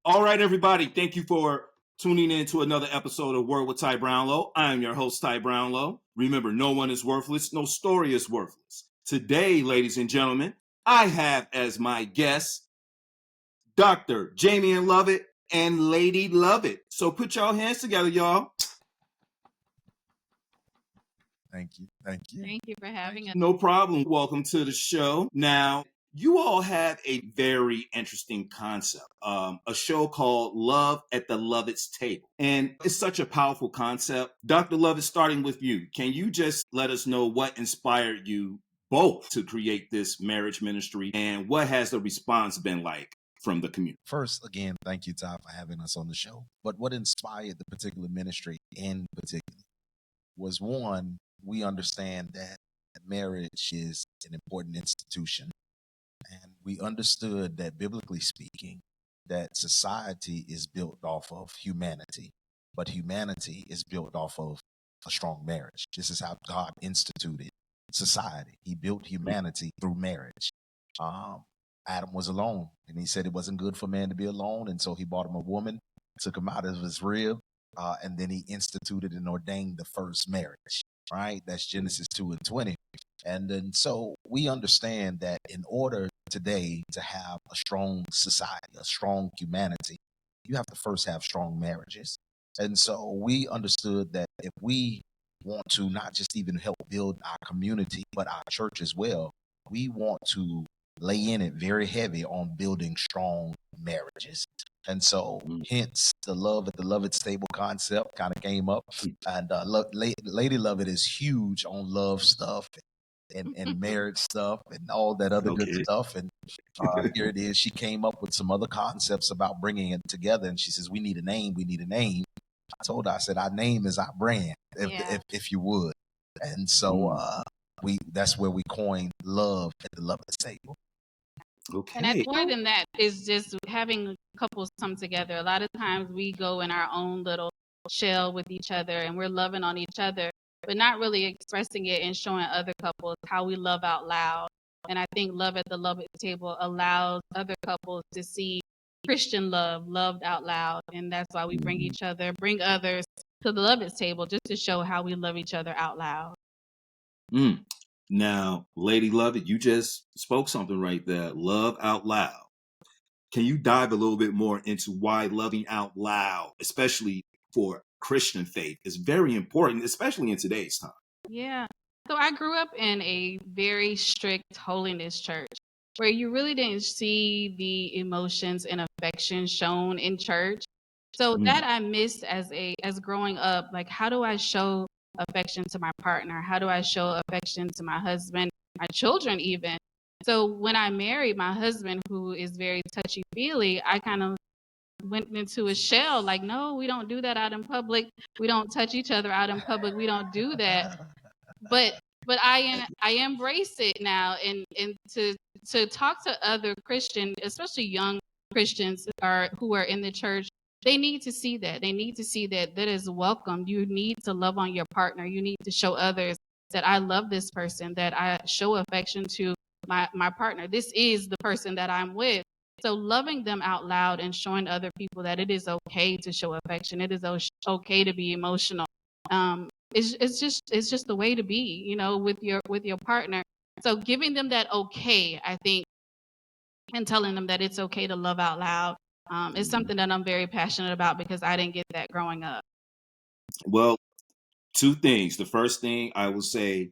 All right, everybody. Thank you for tuning in to another episode of Word with Ty Brownlow. I am your host, Ty Brownlow. Remember, no one is worthless. No story is worthless. Today, ladies and gentlemen, I have as my guests Dr. Jamian Lovett and Lady Lovett. So put y'all hands together, y'all. Thank you. Thank you. Thank you for having us. No problem. Welcome to the show. Now, you all have a very interesting concept, a show called Love at the Lovett's Table. And it's such a powerful concept. Dr. Lovett, starting with you, can you just let us know what inspired you both to create this marriage ministry and what has the response been like from the community? First, again, thank you, Ty, for having us on the show. But what inspired the particular ministry in particular was, one, we understand that marriage is an important institution. And we understood that, biblically speaking, that society is built off of humanity, but humanity is built off of a strong marriage. This is how God instituted society. He built humanity through marriage. Adam was alone, and he said it wasn't good for man to be alone, and so he brought him a woman, took him out of his rib, and then he instituted and ordained the first marriage, right? That's Genesis 2:20. And then so we understand that in order today to have a strong society, a strong humanity, you have to first have strong marriages. And so we understood that if we want to not just even help build our community, but our church as well, we want to lay in it very heavy on building strong marriages. And so hence the Love at the Lovett's Table concept kind of came up. And Lady Lovett is huge on love stuff and marriage stuff and all that other good stuff. And here it is. She came up with some other concepts about bringing it together. And she says, we need a name. We need a name. I told her, I said, our name is our brand, if you would. And so that's where we coined Love at the Lovett's Table. Okay. And that's more than that. It's just having couples come together. A lot of times we go in our own little shell with each other and we're loving on each other, but not really expressing it and showing other couples how we love out loud. And I think Love at the Lovett's Table allows other couples to see Christian love loved out loud. And that's why we bring others to the Lovett's Table, just to show how we love each other out loud. Now, Lady Lovett, you just spoke something right there. Love out loud. Can you dive a little bit more into why loving out loud, especially for Christian faith, is very important, especially in today's time? Yeah. So I grew up in a very strict holiness church where you really didn't see the emotions and affection shown in church. So that I missed as growing up. Like, how do I show affection to my partner? How do I show affection to my husband, my children even? So when I married my husband, who is very touchy-feely, I kind of went into a shell, like, no, we don't do that out in public. We don't touch each other out in public. We don't do that. But I embrace it now, and to talk to other Christians, especially young Christians who are in the church. They need to see that. They need to see that is welcome. You need to love on your partner. You need to show others that I love this person, that I show affection to my partner. This is the person that I'm with. So loving them out loud and showing other people that it is okay to show affection. It is okay to be emotional. It's just the way to be, with your partner. So giving them that okay, I think, and telling them that it's okay to love out loud is something that I'm very passionate about because I didn't get that growing up. Well, two things. The first thing I will say,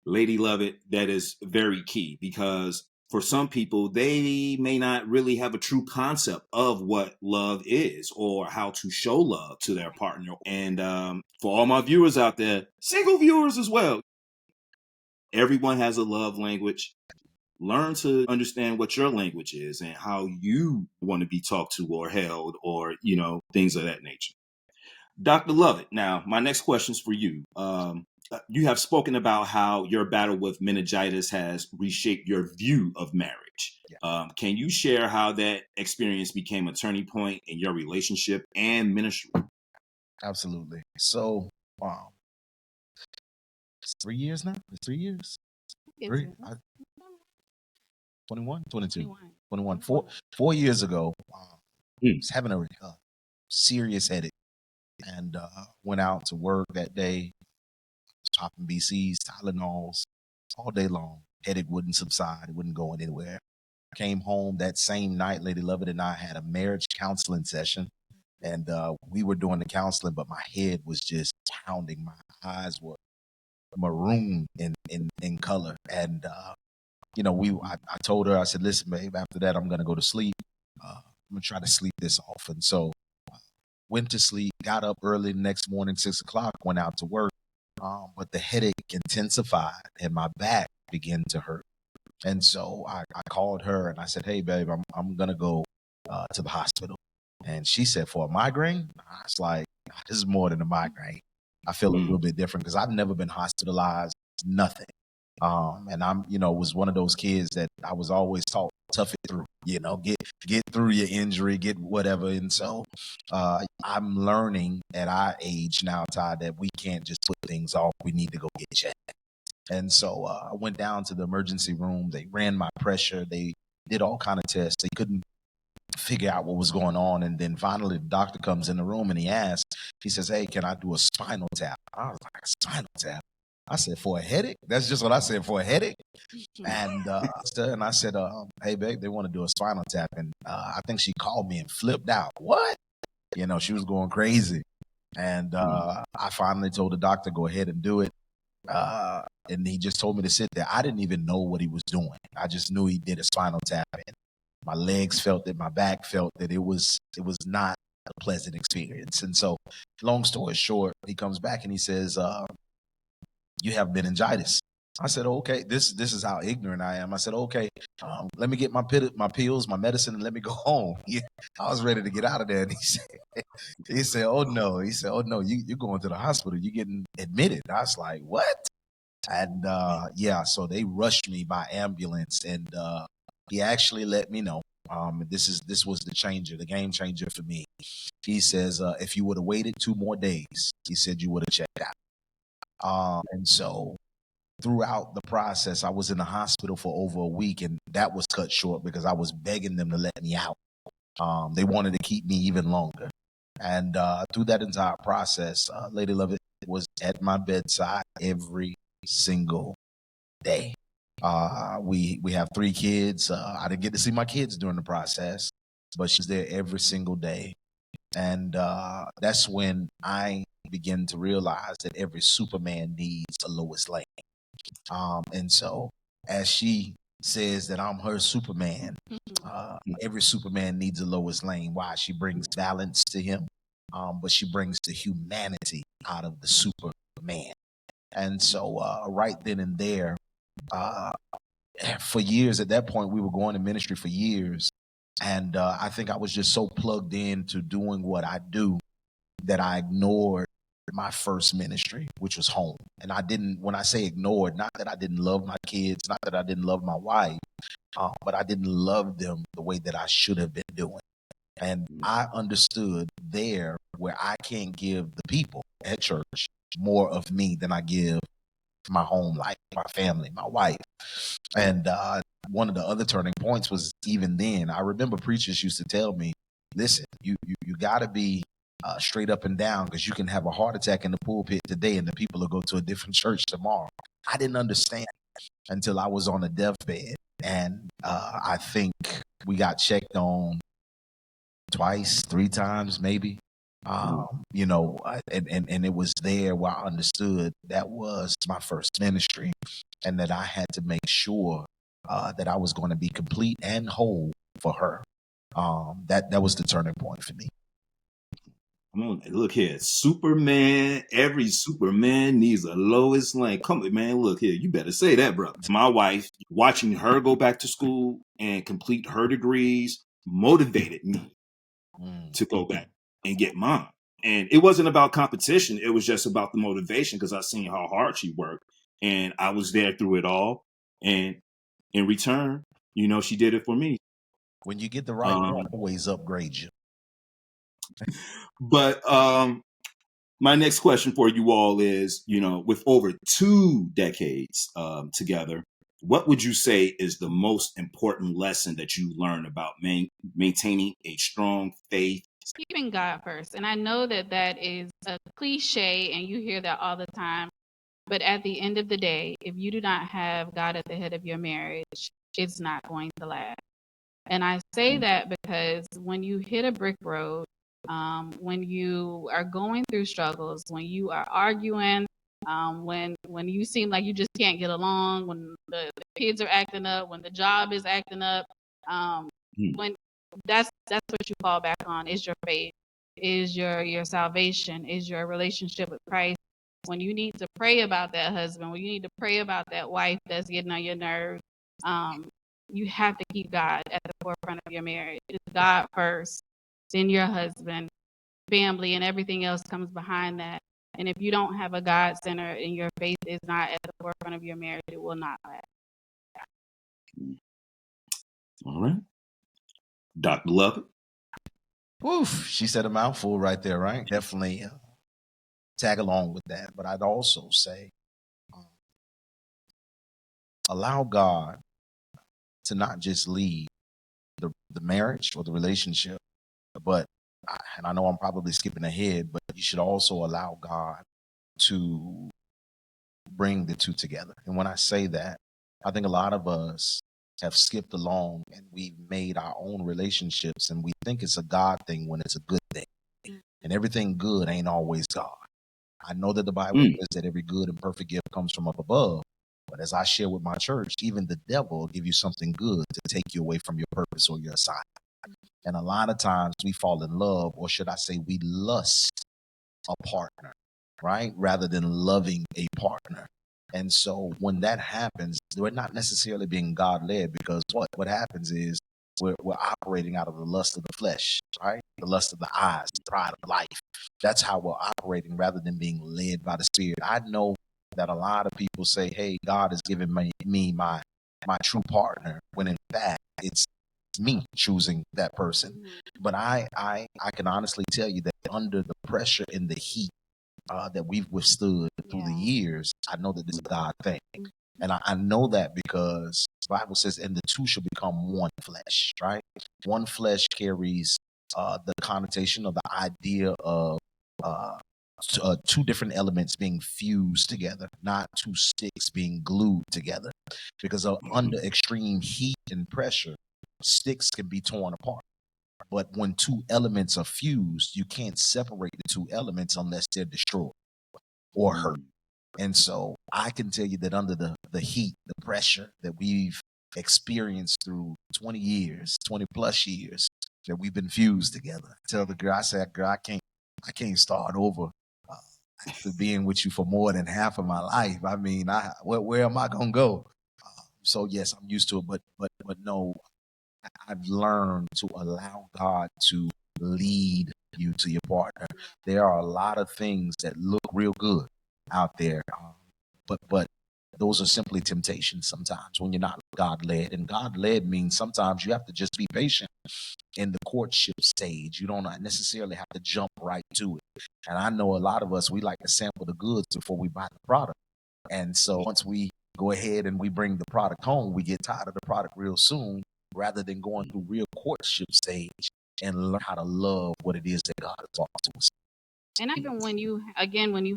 Lady Lovett, that is very key because for some people, they may not really have a true concept of what love is or how to show love to their partner. And for all my viewers out there, single viewers as well, everyone has a love language. Learn to understand what your language is and how you want to be talked to or held or, things of that nature. Dr. Lovett, now, my next question is for you. You have spoken about how your battle with meningitis has reshaped your view of marriage. Yeah. Can you share how that experience became a turning point in your relationship and ministry? Absolutely. So, it's 3 years now? It's 3 years? 21, 22, 21. 4 years ago, was having a serious headache, and went out to work that day. Was popping BCs, Tylenols all day long. Headache wouldn't subside. It wouldn't go anywhere. Came home that same night. Lady Lovett and I had a marriage counseling session, and we were doing the counseling, but my head was just pounding. My eyes were maroon in color, and I told her, I said, listen, babe, after that, I'm gonna go to sleep. I'm gonna try to sleep this off, and so went to sleep. Got up early the next morning, 6 o'clock. Went out to work, but the headache intensified, and my back began to hurt. And so I called her and I said, hey, babe, I'm going to go to the hospital. And she said, for a migraine? I was like, this is more than a migraine. I feel a little bit different because I've never been hospitalized, nothing. And was one of those kids that I was always taught, tough it through, get through your injury, get whatever. And so I'm learning at our age now, Todd, that we can't just put things off. We need to go get checked. And so I went down to the emergency room. They ran my pressure. They did all kind of tests. They couldn't figure out what was going on. And then finally the doctor comes in the room and he says, hey, can I do a spinal tap? I was like, a spinal tap? I said, for a headache? That's just what I said, for a headache? And I said, hey, babe, they want to do a spinal tap. And I think she called me and flipped out. What? She was going crazy. And I finally told the doctor, go ahead and do it. And he just told me to sit there. I didn't even know what he was doing. I just knew he did a spinal tap, and my legs felt it, my back felt that it was not a pleasant experience. And so, long story short, he comes back and he says, you have meningitis. I said, okay, this is how ignorant I am. I said, okay, let me get my pills, my medicine, and let me go home. Yeah, I was ready to get out of there. And he said, oh no, you're going to the hospital. You're getting admitted. I was like, what? And so they rushed me by ambulance, and he actually let me know. This was the game changer for me. He says, if you would have waited 2 more days, he said you would have checked out. And so throughout the process, I was in the hospital for over a week, and that was cut short because I was begging them to let me out. They wanted to keep me even longer. And through that entire process, Lady Lovett was at my bedside every single day. We have 3 kids. I didn't get to see my kids during the process, but she's there every single day. And that's when I began to realize that every Superman needs a Lois Lane. And so as she says that I'm her Superman, every Superman needs a Lois Lane. Why? She brings balance to him, but she brings the humanity out of the Superman. And so right then and there, for years at that point, we were going to ministry for years. And I think I was just so plugged in to doing what I do that I ignored my first ministry, which was home. And when I say ignored, not that I didn't love my kids, not that I didn't love my wife, but I didn't love them the way that I should have been doing. And I understood there where I can't give the people at church more of me than I give my home life, my family, my wife. And one of the other turning points was even then, I remember preachers used to tell me, listen, you got to be straight up and down, because you can have a heart attack in the pulpit today and the people will go to a different church tomorrow. I didn't understand until I was on a deathbed. And I think we got checked on twice, 3 times, maybe. And it was there where I understood that was my first ministry, and that I had to make sure that I was going to be complete and whole for her. That was the turning point for me. Come on, look here, Superman. Every Superman needs a Lois Lane. Come on, man. Look here, you better say that, brother. My wife, watching her go back to school and complete her degrees, motivated me to go back and get mine. And it wasn't about competition. It was just about the motivation, because I seen how hard she worked, and I was there through it all. And in return, she did it for me. When you get the right one, always upgrade you. But my next question for you all is, with over 2 decades together, what would you say is the most important lesson that you learn about maintaining a strong faith? Keeping God first. And I know that that is a cliche and you hear that all the time. But at the end of the day, if you do not have God at the head of your marriage, it's not going to last. And I say that because when you hit a brick road, when you are going through struggles, when you are arguing, when you seem like you just can't get along, when the kids are acting up, when the job is acting up, Mm. when that's what you fall back on is your faith, is your salvation, is your relationship with Christ. When you need to pray about that husband, when you need to pray about that wife that's getting on your nerves, um, you have to keep God at the forefront of your marriage. It's God first, then your husband, family, and everything else comes behind that. And if you don't have a God center and your faith is not at the forefront of your marriage, it will not last. All right. Dr. Lovett. Woof, she said a mouthful right there, right? Definitely tag along with that. But I'd also say um, allow God to not just lead the marriage or the relationship, but, and I know I'm probably skipping ahead, but you should also allow God to bring the two together. And when I say that, I think a lot of us have skipped along and we've made our own relationships and we think it's a God thing when it's a good thing. And everything good ain't always God. I know that the Bible Mm. says that every good and perfect gift comes from up above. But as I share with my church, even the devil will give you something good to take you away from your purpose or your assignment. And a lot of times we fall in love, or should I say, we lust a partner, right? Rather than loving a partner. And so when that happens, we're not necessarily being God led because what happens is we're operating out of the lust of the flesh, right? The lust of the eyes, the pride of life. That's how we're operating rather than being led by the Spirit. I know that a lot of people say, hey, God has given me my true partner, when in fact it's me choosing that person. But I can honestly tell you that under the pressure and the heat that we've withstood through the years, I know that this is a God thing. And I know that because the Bible says, and the two shall become one flesh, right? One flesh carries the connotation or the idea of uh, two different elements being fused together, not two sticks being glued together. Because under extreme heat and pressure, sticks can be torn apart. But when two elements are fused, you can't separate the two elements unless they're destroyed or hurt. And so I can tell you that under the heat, the pressure that we've experienced through 20 years, 20 plus years, that we've been fused together. I tell the girl, I said, girl, I can't start over after being with you for more than half of my life. I mean, where am I gonna go? So yes, I'm used to it, but no, I've learned to allow God to lead you to your partner. There are a lot of things that look real good out there, but those are simply temptations sometimes when you're not God led. And God led means sometimes you have to just be patient in the courtship stage. You don't necessarily have to jump right to it. And I know a lot of us, we like to sample the goods before we buy the product. And so once we go ahead and we bring the product home, we get tired of the product real soon rather than going through real courtship stage and learn how to love what it is that God has offered to us. And even when you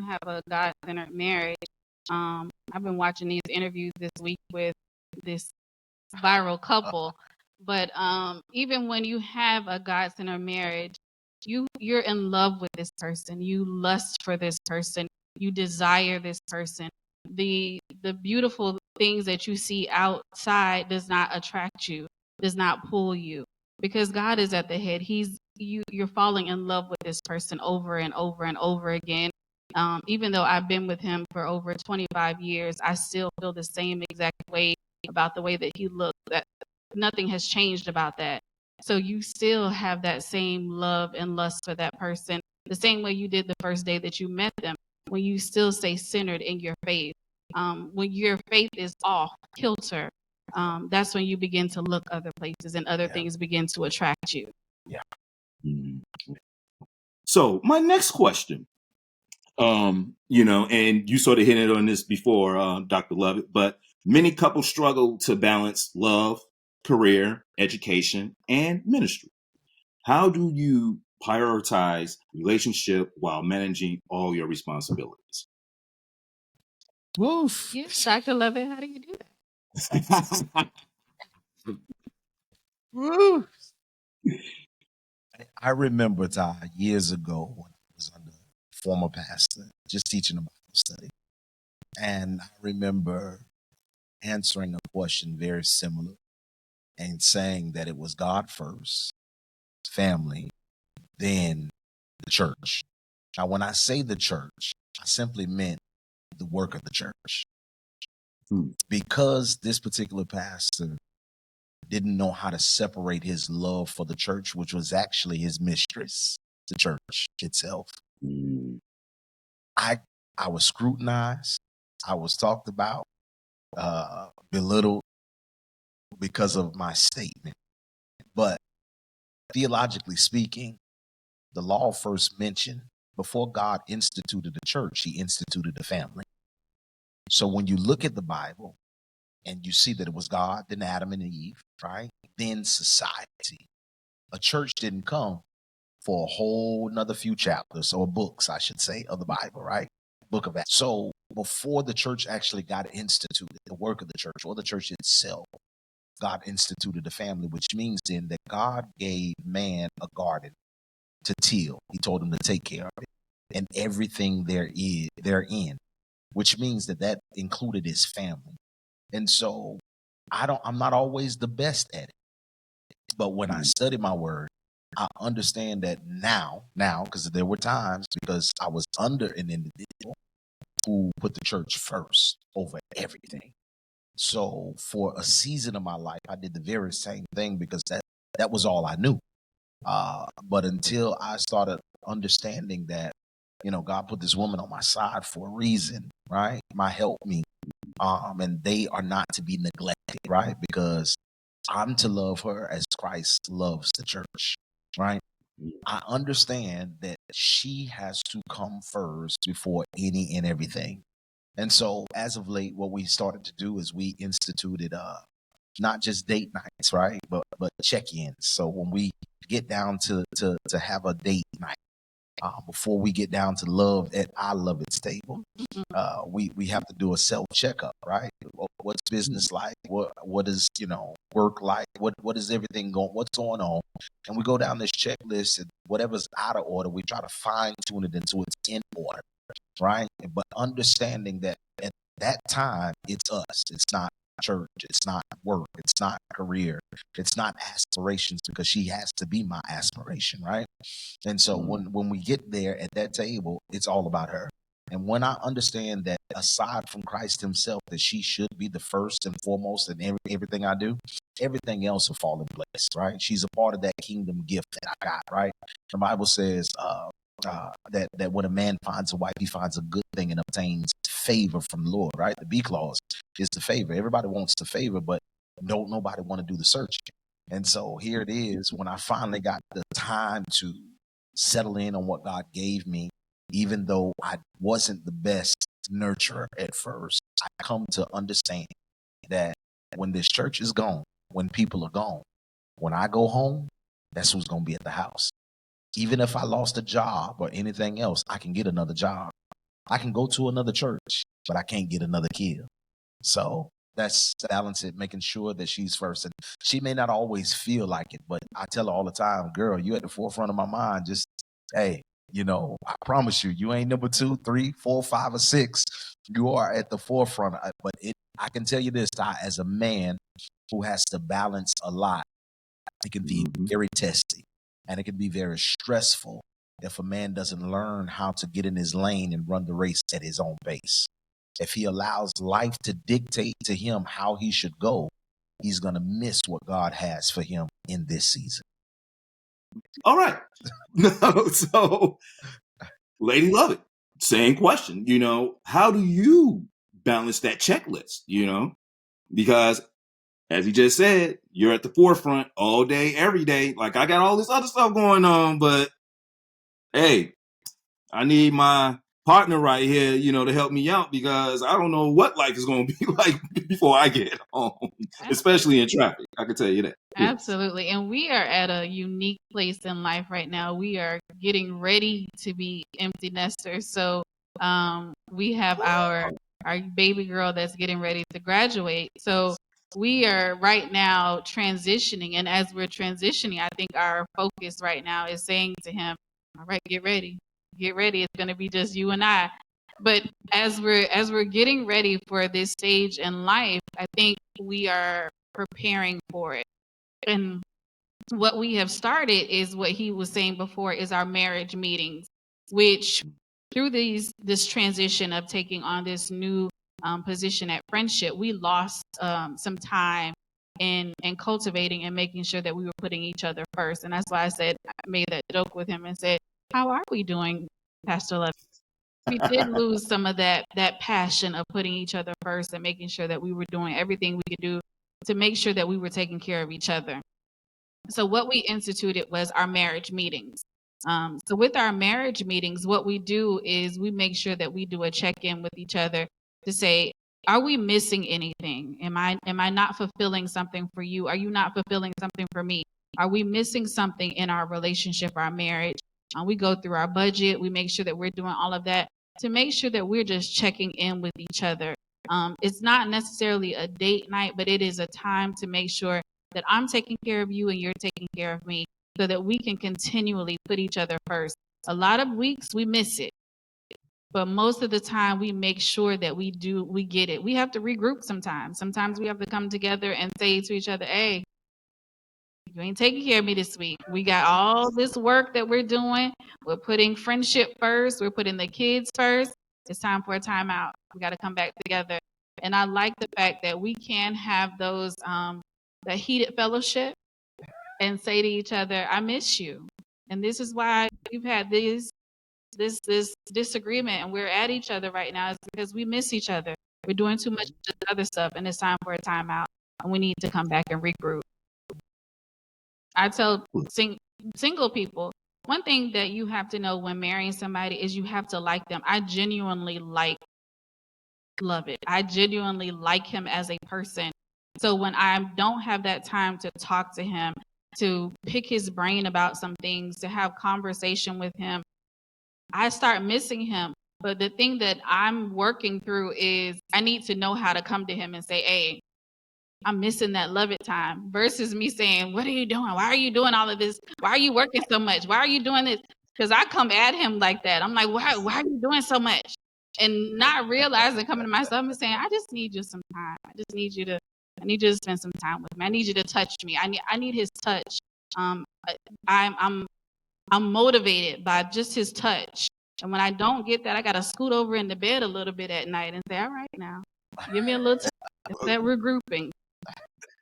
have a God-centered marriage, I've been watching these interviews this week with this viral couple, but even when you have a God-centered marriage, you're in love with this person, you lust for this person, you desire this person. The beautiful things that you see outside does not attract you, does not pull you, because God is at the head. You're falling in love with this person over and over and over again. Even though I've been with him for over 25 years, I still feel the same exact way about the way that he looked. That nothing has changed about that. So you still have that same love and lust for that person, the same way you did the first day that you met them. When you still stay centered in your faith, when your faith is off kilter, that's when you begin to look other places and other things begin to attract you. Yeah. Mm. So my next question, and you sort of hinted on this before, Dr. Lovett, but Many couples struggle to balance love, career, education, and ministry. How do you prioritize relationship while managing all your responsibilities? Woof. Yeah, Dr. Lovett, how do you do that? Woof. I remember, Ty, years ago when I was under a former pastor, just teaching a Bible study. And I remember answering a question very similar and saying that it was God first, family, then the church. Now, when I say the church, I simply meant the work of the church. Because this particular pastor didn't know how to separate his love for the church, which was actually his mistress, the church itself. I was scrutinized. I was talked about, belittled because of my statement. But theologically speaking, the law first mentioned before God instituted the church, he instituted the family. So when you look at the Bible and you see that it was God, then Adam and Eve, right? Then society. A church didn't come for a whole another few chapters or books, I should say, of the Bible, right? Book of Acts. So before the church actually got instituted, the work of the church or the church itself, God instituted the family, which means then that God gave man a garden to till. He told him to take care of it and everything therein, which means that that included his family. And so I'm not always the best at it, but when I study my word, I understand that now, because there were times because I was under an individual who put the church first over everything. So for a season of my life, I did the very same thing because that was all I knew. But until I started understanding that, God put this woman on my side for a reason, right? My help me. And they are not to be neglected, right? Because I'm to love her as Christ loves the church, right? I understand that she has to come first before any and everything. And so as of late, what we started to do is we instituted not just date nights, right? But check-ins. So when we get down to have a date night, before we get down to love at I love it table, we have to do a self checkup, right? What's business like? What is work like? What is everything going? What's going on? And we go down this checklist, and whatever's out of order, we try to fine tune it until it's in order, right? But understanding that at that time, it's us. It's not church. It's not work. It's not career. It's not aspirations because she has to be my aspiration, right? And so when we get there at that table, it's all about her. And when I understand that aside from Christ himself, that she should be the first and foremost in everything I do, everything else will fall in place, right? She's a part of that kingdom gift that I got, right? The Bible says that when a man finds a wife, he finds a good thing and obtains favor from the Lord, right? The B clause is the favor. Everybody wants the favor, but don't nobody want to do the searching. And so here it is when I finally got the time to settle in on what God gave me, even though I wasn't the best nurturer at first. I come to understand that when this church is gone, when people are gone, when I go home, that's who's going to be at the house. Even if I lost a job or anything else, I can get another job. I can go to another church, but I can't get another kid. So that's balance it, making sure that she's first. And she may not always feel like it, but I tell her all the time, girl, you at the forefront of my mind. Just, hey, I promise you, you ain't number 2, 3, 4, 5, or 6. You are at the forefront. But I can tell you this, Ty, as a man who has to balance a lot, it can be very testy and it can be very stressful if a man doesn't learn how to get in his lane and run the race at his own pace. If he allows life to dictate to him how he should go, he's going to miss what God has for him in this season. All right. So, Lady Lovett, same question. How do you balance that checklist? Because as you just said, you're at the forefront all day, every day. Like I got all this other stuff going on, but hey, I need my partner right here, to help me out because I don't know what life is going to be like before I get home, especially in traffic. I can tell you that. Yes. Absolutely. And we are at a unique place in life right now. We are getting ready to be empty nesters. So we have our baby girl that's getting ready to graduate. So we are right now transitioning. And as we're transitioning, I think our focus right now is saying to him, all right, get ready. Get ready. It's going to be just you and I. But as we're getting ready for this stage in life, I think we are preparing for it. And what we have started is what he was saying before is our marriage meetings, which through this transition of taking on this new position at Friendship, we lost some time in cultivating and making sure that we were putting each other first. And that's why I made that joke with him and said, how are we doing, Pastor Lovett? We did lose some of that passion of putting each other first and making sure that we were doing everything we could do to make sure that we were taking care of each other. So what we instituted was our marriage meetings. So with our marriage meetings, what we do is we make sure that we do a check-in with each other to say, are we missing anything? Am I not fulfilling something for you? Are you not fulfilling something for me? Are we missing something in our relationship, our marriage? We go through our budget. We make sure that we're doing all of that to make sure that we're just checking in with each other. It's not necessarily a date night, but it is a time to make sure that I'm taking care of you and you're taking care of me so that we can continually put each other first. A lot of weeks we miss it, but most of the time we make sure that we get it. We have to regroup sometimes. Sometimes we have to come together and say to each other, hey, you ain't taking care of me this week. We got all this work that we're doing. We're putting friendship first. We're putting the kids first. It's time for a timeout. We got to come back together. And I like the fact that we can have those that heated fellowship and say to each other, I miss you. And this is why we've had this disagreement and we're at each other right now is because we miss each other. We're doing too much other stuff and it's time for a timeout and we need to come back and regroup. I tell single people, one thing that you have to know when marrying somebody is you have to like them. I genuinely Lovett. I genuinely like him as a person. So when I don't have that time to talk to him, to pick his brain about some things, to have conversation with him, I start missing him. But the thing that I'm working through is I need to know how to come to him and say, hey, I'm missing that Lovett time versus me saying, what are you doing? Why are you doing all of this? Why are you working so much? Why are you doing this? Because I come at him like that. I'm like, why are you doing so much? And not realizing, coming to myself and saying, I just need you some time. I need you to spend some time with me. I need you to touch me. I need his touch. I'm motivated by just his touch. And when I don't get that, I got to scoot over in the bed a little bit at night and say, all right, now, give me a little time. It's that regrouping.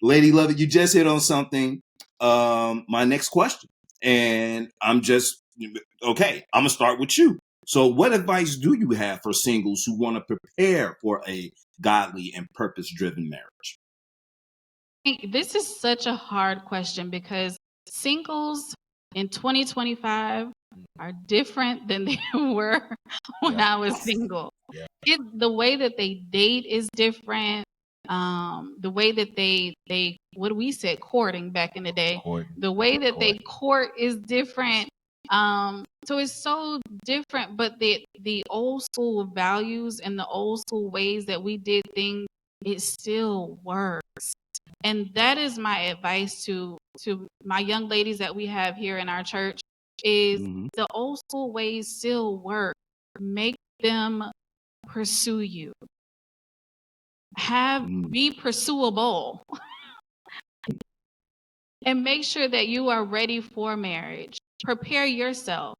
Lady Lovett, you just hit on something. My next question. And I'm going to start with you. So what advice do you have for singles who want to prepare for a godly and purpose-driven marriage? This is such a hard question because singles in 2025 are different than they were when I was single. The way that they date is different. The way that they what do we say courting back in the day? The way that they court is different. So it's so different, but the old school values and the old school ways that we did things, it still works. And that is my advice to my young ladies that we have here in our church is the old school ways still work. Make them pursue you. Be pursuable. And make sure that you are ready for marriage. Prepare yourself.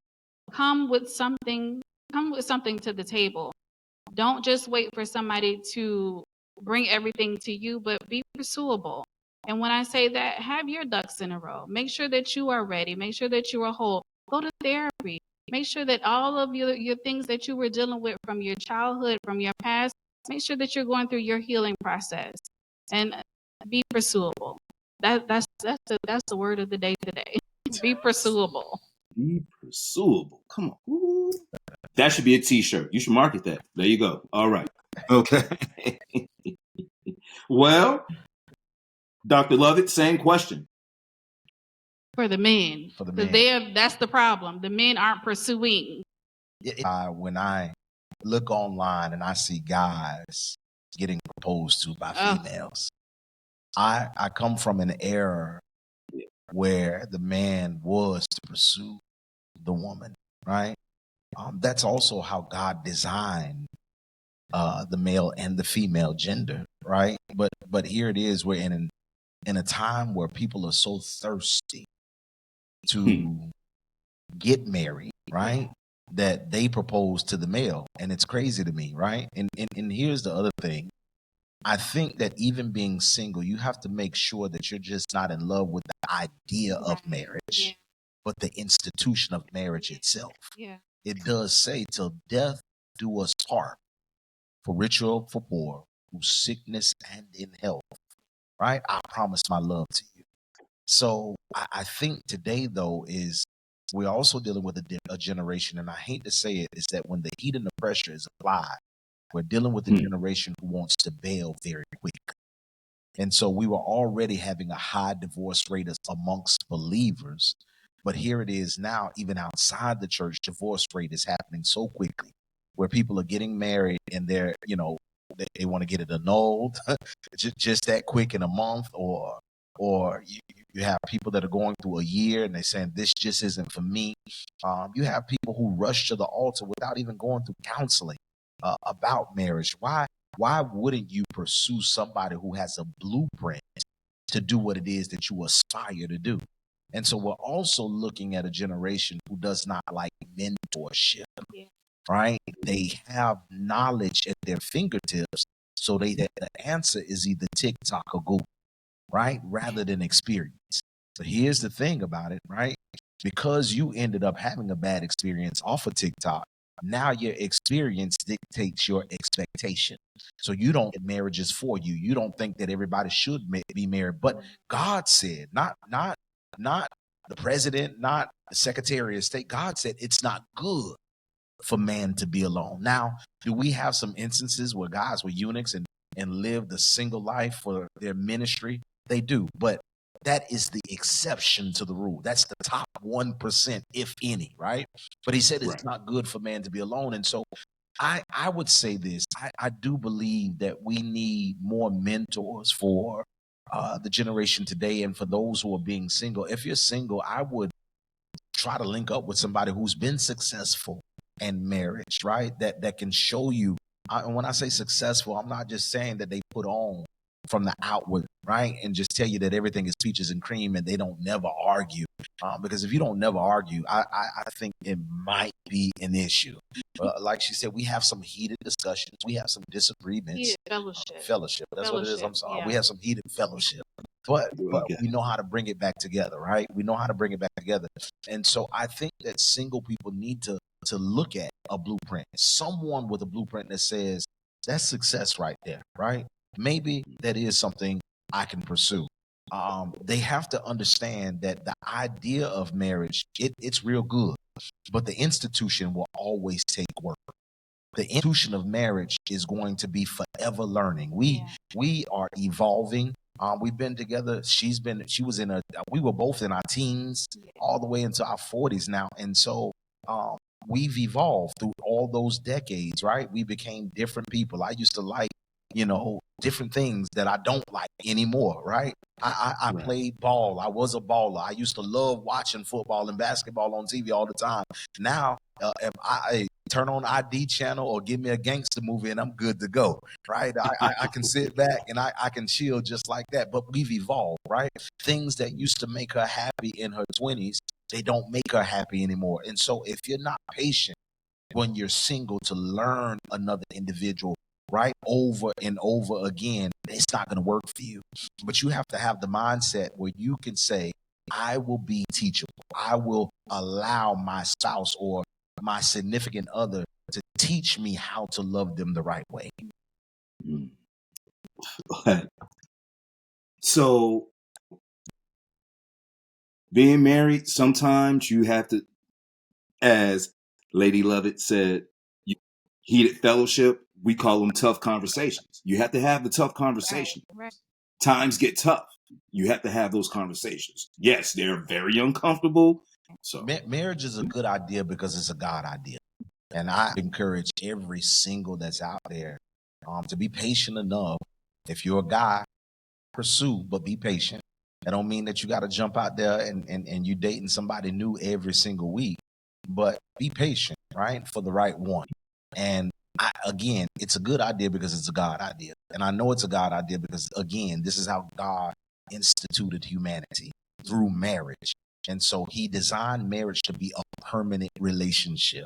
Come with something to the table. Don't just wait for somebody to bring everything to you, but be pursuable. And when I say that, have your ducks in a row. Make sure that you are ready. Make sure that you are whole. Go to therapy. Make sure that all of your things that you were dealing with from your childhood, from your past, make sure that you're going through your healing process. And be pursuable. That's the word of the day today. Be pursuable. Be pursuable. Come on. Ooh. That should be a T-shirt. You should market that. There you go. All right. Okay. Well, Dr. Lovett, same question. For the men. For the Because men. that's the problem. The men aren't pursuing. When I look online and I see guys getting proposed to by females, I come from an era where the man was to pursue the woman, right? That's also how God designed the male and the female gender, right? But here it is, we're in a time where people are so thirsty to get married, right? That they propose to the male. And it's crazy to me, right? And here's the other thing. I think that even being single, you have to make sure that you're just not in love with the idea of marriage, but the institution of marriage itself. Yeah. It does say, till death do us part, for richer or for poor, through sickness and in health, right? I promise my love to you. So I think today, though, is we're also dealing with a generation, and I hate to say it, is that when the heat and the pressure is applied, we're dealing with a generation who wants to bail very quick. And so we were already having a high divorce rate amongst believers. But here it is now, even outside the church, divorce rate is happening so quickly where people are getting married and they're, they want to get it annulled just that quick in a month, or you have people that are going through a year and they're saying this just isn't for me. You have people who rush to the altar without even going through counseling about marriage. Why wouldn't you pursue somebody who has a blueprint to do what it is that you aspire to do? And so we're also looking at a generation who does not like mentorship, right? They have knowledge at their fingertips, so that the answer is either TikTok or Google, right? Rather than experience. But here's the thing about it, right? Because you ended up having a bad experience off of TikTok, now your experience dictates your expectation. So you don't get marriages for you. You don't think that everybody should be married. But God said, not the president, not the Secretary of State. God said it's not good for man to be alone. Now, do we have some instances where guys were eunuchs and lived a single life for their ministry? They do, but that is the exception to the rule. That's the top 1%, if any, right? But he said it's not good for man to be alone. And so I would say this. I do believe that we need more mentors for the generation today, and for those who are being single. If you're single, I would try to link up with somebody who's been successful in marriage, right? That can show you. And when I say successful, I'm not just saying that they put on from the outward, right? And just tell you that everything is peaches and cream and they don't never argue. Because if you don't never argue, I think it might be an issue. Like she said, we have some heated discussions. We have some disagreements. Heated fellowship. Fellowship. That's what it is. I'm sorry. Yeah. We have some heated fellowship. But we know how to bring it back together, right? We know how to bring it back together. And so I think that single people need to look at a blueprint, someone with a blueprint that says that's success right there, right? Maybe that is something I can pursue. They have to understand that the idea of marriage, it's real good, but the institution will always take work. The institution of marriage is going to be forever learning. We are evolving. We've been together. We were both in our teens all the way into our 40s now. And so we've evolved through all those decades, right? We became different people. I used to like, different things that I don't like anymore, right? I played ball. I was a baller. I used to love watching football and basketball on TV all the time. Now, if I turn on ID channel or give me a gangster movie and I'm good to go, right? I can sit back and I can chill just like that. But we've evolved, right? Things that used to make her happy in her 20s, they don't make her happy anymore. And so if you're not patient when you're single to learn another individual, right, over and over again, it's not going to work for you. But you have to have the mindset where you can say, I will be teachable. I will allow my spouse or my significant other to teach me how to love them the right way. So being married, sometimes you have to, as Lady Lovett said, heated fellowship, we call them tough conversations. You have to have the tough conversation. Right. Times get tough. You have to have those conversations. Yes, they're very uncomfortable. So Marriage is a good idea because it's a God idea. And I encourage every single that's out there to be patient enough. If you're a guy, pursue, but be patient. That don't mean that you got to jump out there and you dating somebody new every single week, but be patient, right? For the right one. And again, it's a good idea because it's a God idea. And I know it's a God idea because, again, this is how God instituted humanity through marriage. And so he designed marriage to be a permanent relationship.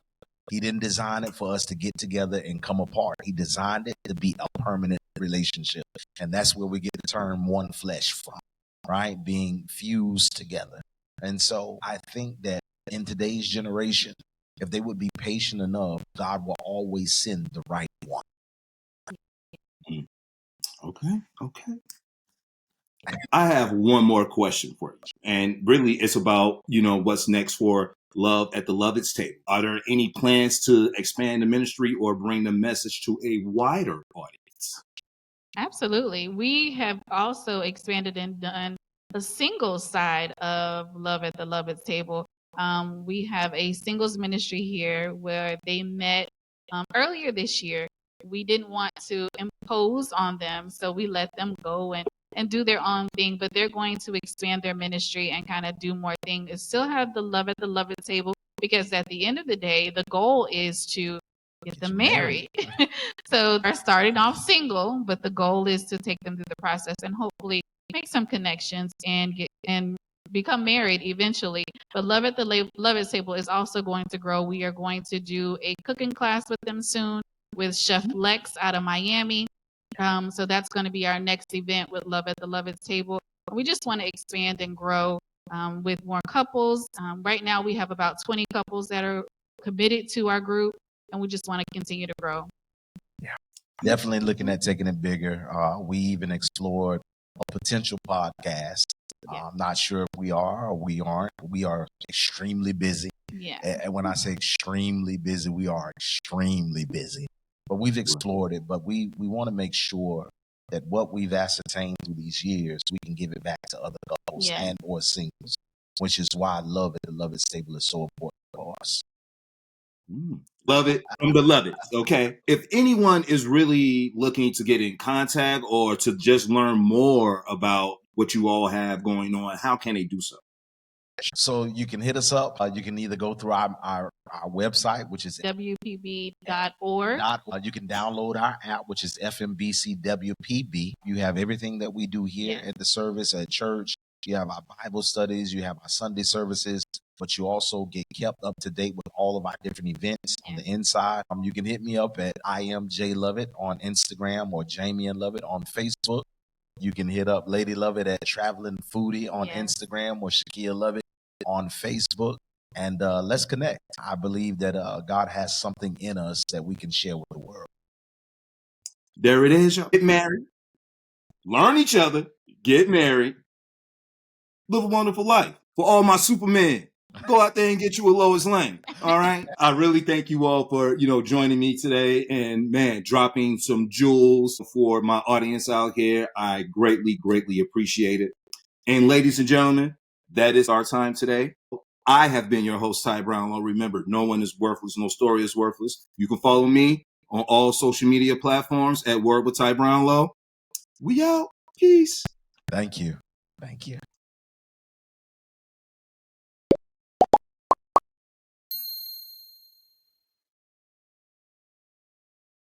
He didn't design it for us to get together and come apart. He designed it to be a permanent relationship. And that's where we get the term one flesh from, right? Being fused together. And so I think that in today's generation, if they would be patient enough, God will always send the right one. Okay. I have one more question for you. And really it's about, what's next for Love at the Lovett's table. Are there any plans to expand the ministry or bring the message to a wider audience? Absolutely. We have also expanded and done a singles side of Love at the Lovett's table. We have a singles ministry here where they met earlier this year. We didn't want to impose on them, so we let them go and do their own thing, but they're going to expand their ministry and kind of do more things. And still have the Love at the Lovett's table because at the end of the day, the goal is to get them married. So they're starting off single, but the goal is to take them through the process and hopefully make some connections and become married eventually. But Love at the Lovett's table is also going to grow. We are going to do a cooking class with them soon with Chef Lex out of Miami. So that's going to be our next event with Love at the Lovett's table. We just want to expand and grow with more couples. Right now we have about 20 couples that are committed to our group, and we just want to continue to grow. Yeah, definitely looking at taking it bigger. We even explored a potential podcast. I'm not sure if we are or we aren't. We are extremely busy. Yeah. And when I say extremely busy, we are extremely busy. But we've explored it, but we want to make sure that what we've ascertained through these years, we can give it back to other couples and or singles, which is why Love at the Lovett's table is so important for us. Love it from the Lovett. Okay. If anyone is really looking to get in contact or to just learn more about what you all have going on, how can they do so? So you can hit us up. You can either go through our website, which is WPB.org. You can download our app, which is FMBC WPB. You have everything that we do here at the service, at church. You have our Bible studies. You have our Sunday services. But you also get kept up to date with all of our different events on the inside. You can hit me up at I am J Lovett on Instagram or Jamian Lovett on Facebook. You can hit up Lady Lovett at Traveling Foodie on Instagram or Shakia Lovett on Facebook. And let's connect. I believe that God has something in us that we can share with the world. There it is. Get married. Learn each other. Get married. Live a wonderful life. For all my Supermen, go out there and get you a Lois Lane. All right. I really thank you all for, joining me today and dropping some jewels for my audience out here. I greatly, greatly appreciate it. And ladies and gentlemen, that is our time today. I have been your host, Ty Brownlow. Remember, no one is worthless. No story is worthless. You can follow me on all social media platforms at Word with Ty Brownlow. We out. Peace. Thank you. Thank you.